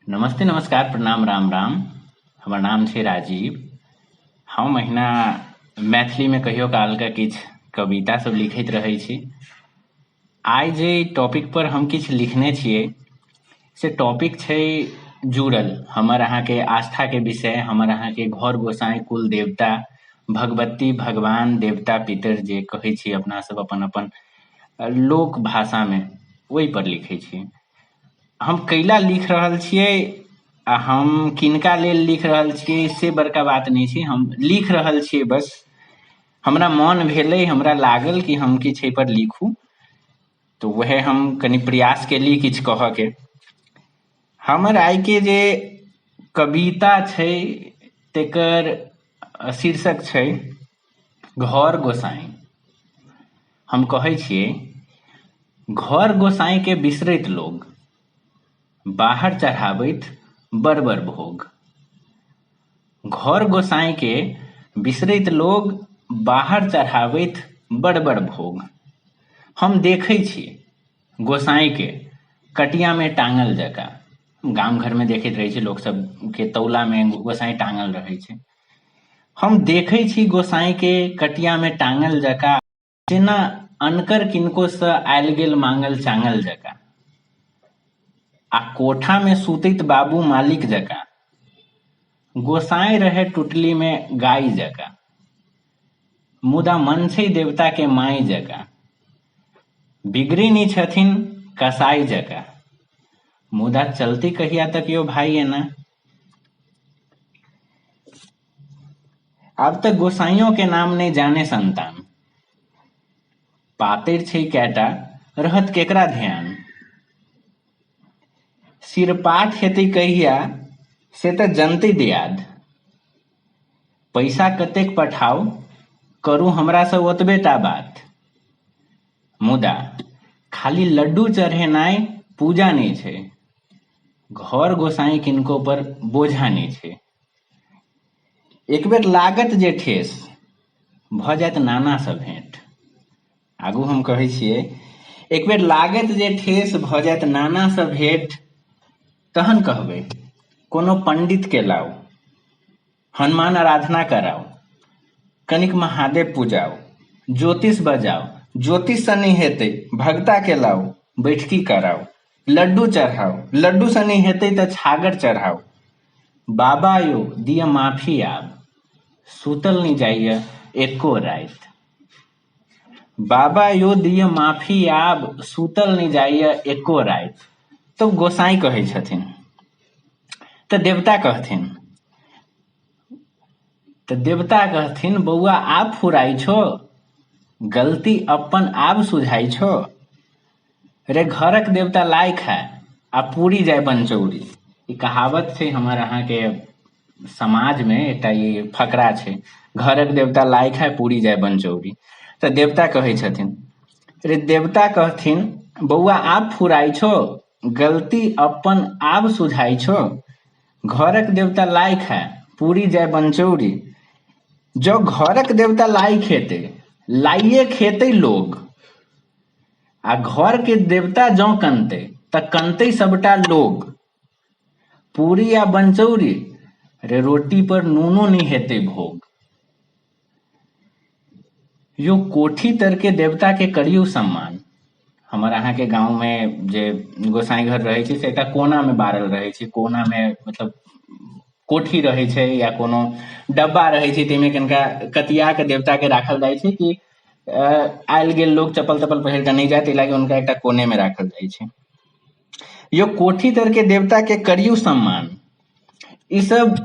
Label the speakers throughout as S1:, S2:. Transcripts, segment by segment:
S1: नमस्ते नमस्कार प्रणाम राम राम। हमर नाम छै राजीव। हम अहिना मैथिलीमे कहियो कालके किछु कविता सब लिखैत रहै छी। आइ जे टॉपिक पर हम किछु लिखने छियै से टॉपिक छै जुड़ल हमर अहाँके आस्थाके विषय, हमर अहाँके घर गोसाई कुल देवता भगवती भगवान देवता पितर जे कहै छी अपना सब अपन अपन लोक भाषामे, ओहि पर लिखै छी। हम कैला लिख रहल छियै आ हम किनका लेल लिख रहल छियै से बड़का बात नहीं छै। हम लिख रहल छियै, बस हमरा मन भेलै, हमरा लागल कि हम किछु एहि पर लिखू, तो वह हम कनि प्रयास केली किछु कहके। हमर आइ के जे कविता छै तेकर शीर्षक छै घर गोसाई। हम कहै छियै, घर गोसाई के बिसरैत लोग बाहर चढ़ाबैत बड़ बड़ भोग। घर गोसाई के बिसरैत लोग बाहर चढ़ाबैत बड़ बड़ भोग। हम देखै छी गोसाई के कटिया में टांगल जका। गाम घर में देखैत रहै छी लोक सब के तौला में गोसाई टांगल रहै छै। हम देखै छी गोसाई के कटिया में टांगल जका, जेना अनकर किनको से आयल गेल मांगल चांगल जका। आ कोठा में सुतैत बाबू मालिक जका, गोसाई रहे टुटली में गाय जका। मुदा मन छै देवता के माय जका, बिगड़ी नी छथिन कसाई जका। मुदा चलती कहिया तक यो भाई एना। अब तक गोसाइयों के नाम नहीं जाने संतान, पातिर छै कैटा रहत केकरा ध्यान। सिरपाठ हेतै कहिया से तऽ जनतै दियाद, पैसा कतेक पठाओ करू हमरा से ओतबे टा बात। मुदा खाली लड्डू चढ़ेनाइ पूजा नहीं छै, घर गोसाई किनको पर बोझा नहीं छै। एक बेर लागत जे ठेस भ जायत नाना सँ भेंट। आगू हम कहै छियै, एक बेर लागत जे ठेस भ जायत नाना सँ भेंट, तहन कहबै कोनो पंडित के लाओ, हनुमान आराधना कराओ, कनिक महादेव पूजाओ, ज्योतिष बजाओ, ज्योतिष से नहीं हेतै भगता के लाओ, बैठकी कराओ, लड्डू चढ़ाओ, लड्डू से नहीं हेतै तऽ छागर चढ़ाओ। बाबा यो दिय माफी आब, सुतल नहीं जाइए एको रात। बाबा यो दिय माफी आब, सुतल नहीं जाइए एको रात। तो गोसाई कहै छथिन, तऽ देवता कहथिन, बौआ आब फुराई छो, गलती अपन आब सुझाई छो। रे घरक देवता लाई खाए आ पूरी जाय बनचौरी। ई कहावत छै हमर अहाँ के समाज में, एकटा ई फकरा छै, घरक देवता लाई खाए पूरी जाय बनचौरी। तऽ देवता कहै छथिन, रे देवता कहथिन, बौआ आब फुराई छो, गलती अपन आब सुझाई छो। घरक देवता लाई खाए पूरी जाय बनचौरी। जो घरक देवता लाई खेते, लाइए खेते लोग, आ घर के देवता जौ कनते तऽ कनते सबटा लोग। पूरी आ बनचौरी रे रोटी पर नूनो नहीं हेते भोग। यो कोठी तर के देवता के करियो सम्मान। हमर अहाँ के गांव में जे गोसाई घर रहे छै से एकटा कोना में बारल रहे छै। कोना में मतलब कोठी रहे छै या कोनो डब्बा रहे छै, ताहिमे कनिका कतिया के देवता के राखल जाइ छै कि आयल गेल लोग चप्पल तप्पल पहिर के नहीं जाए, ताहि लागी हुनका एकटा कोने में राखल जाइ छै। यो कोठी तर के देवता के करियो सम्मान। ई सब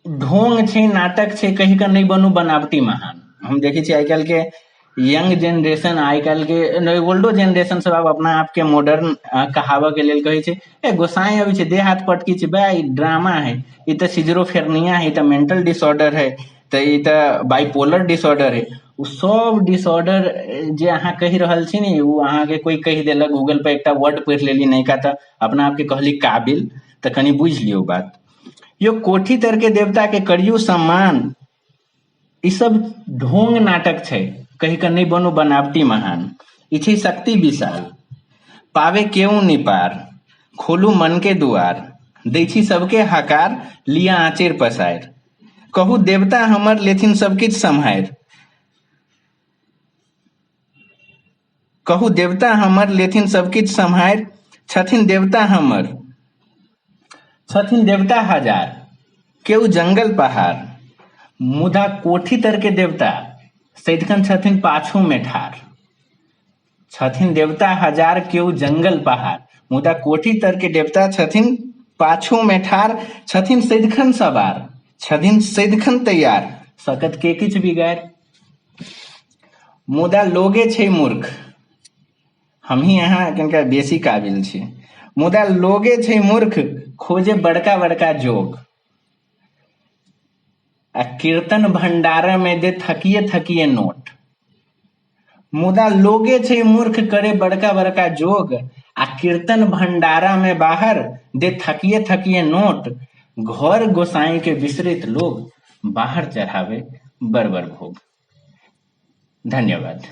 S1: ढोंग छै, नाटक छै, कहि के नहीं बनू बनावटी महान। हम देखे छी आइ काल्हि के यंग जेनरेशन, आइ काल्हि के ओल्डो जेनरेशन सब आब अपना आप के मॉडर्न कहावऽ के लेल कहै छै, ए गोसाई अबै छै देह हाथ पटकी छै, बे ई ड्रामा है, ई तऽ सिजरोफ्रेनिया है, ई तऽ मेंटल डिसऑर्डर है, तऽ ई तऽ बाइपोलर डिसऑर्डर है। उ सब डिसऑर्डर जे अहाँ कहि रहल छी ने, उ अहाँ के कोई कहि देलक, गूगल पे एकटा वर्ड पढ़ि लेली नयका तऽ अपना आप के कहली काबिल, तऽ कनि बुझ लियौ बात। यो कोठी तर के देवता के करियो सम्मान। ई सब ढोंग नाटक छै, कहि के नहीं बनू बनावटी महान। ई छै शक्ति विशाल, पावे केहू नहीं पार, खोलू मन के दुआर, दै छी सबके हकार लिया आँचेर पसारि। कहू देवता हमर लेथिन सब किछु सम्हारि। कहू देवता हमर लेथिन सब किछु सम्हारि। छथिन देवता हमर छथिन देवता हजार, केओ जंगल पहाड़। मुदा कोठी तर के देवता सदिखन छथिन पाछू में ठाढ़। छथिन देवता हजार, केओ जंगल पहाड़। मुदा कोठी तर के देवता छथिन पाछू में ठाढ़। छथिन सदिखन सवार, छथिन सदिखन तैयार, सकत के किछु बिगाड़। मुदा लोगे छै मूर्ख, हमही यहाँ कनिका बेसी काबिल छी। मुदा लोगे छै मूर्ख, खोजे बड़का बड़का जोग। आ कीर्तन भंडारा में दे थकिए थकिए नोट। मुदा लोगे छै मूर्ख, करे बड़का बड़का जोग। आ कीर्तन भंडारा में बाहर दे थकिए थकिए नोट। घर गोसाई के विसरित लोग बाहर चढ़ावे बड़ बड़ भोग। धन्यवाद।